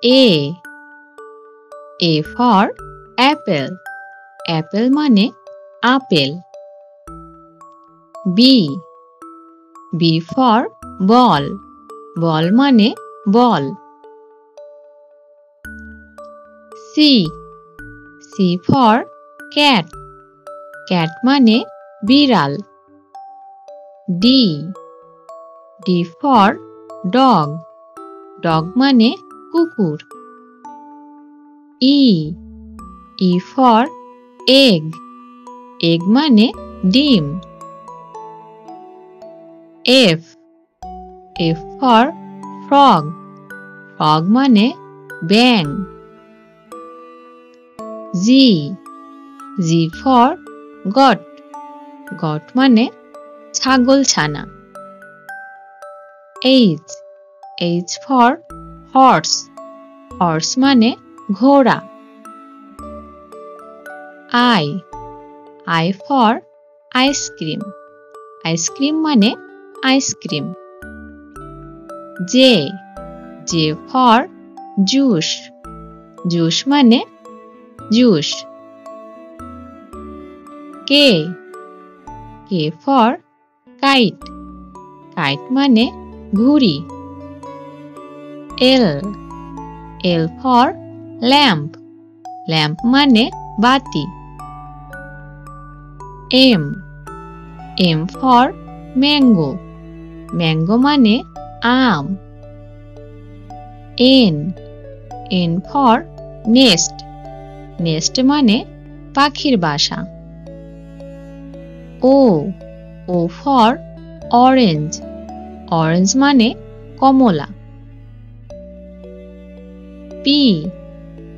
A for apple. Apple মানে apple. B for ball. Ball মানে বল। C for cat. Cat মানে বিড়াল। D for dog. Dog মানে কুকুর। E for egg. Egg মানে ডিম। F for frog. Frog মানে ব্যাঙ। G for goat. Goat মানে ছাগল ছানা। H for horse. Horse মানে ঘোড়া। I for ice cream. Ice cream মানে ice cream. J for juice. Juice মানে juice. K for kite. Kite মানে ঘুড়ি। L for lamp. Lamp মানে বাতি। M for mango. Mango মানে আম। N for nest. Nest মানে পাখির বাসা। O for orange. Orange মানে কমলা।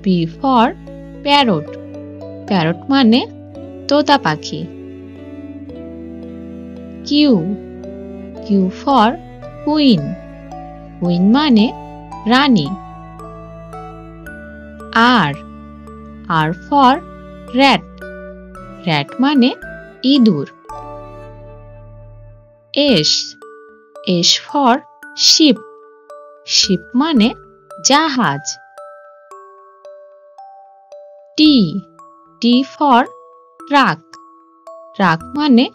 P for parrot. Parrot মানে তোতা পাখি। Q for queen. Queen মানে রানী। R for rat. Rat মানে ইঁদুর। S for ship. Ship মানে জাহাজ। T for truck. Truck মানে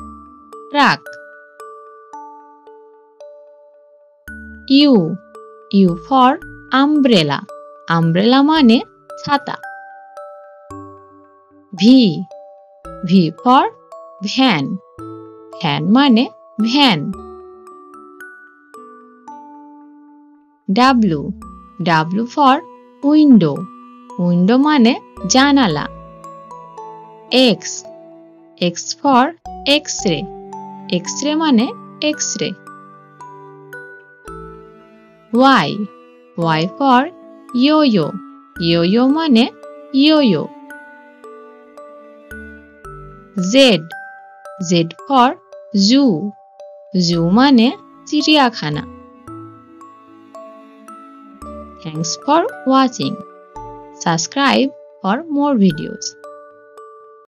truck. U for umbrella. Umbrella মানে ছাতা। V for van. Van মানে van. W for window. Window মানে জানালা। X for x-ray. X-ray মানে x-ray। Y for yo-yo. Yo-yo মানে yo-yo। Z for zoo. Zoo মানে চিড়িয়াখানা। Thanks for watching. Subscribe for more videos.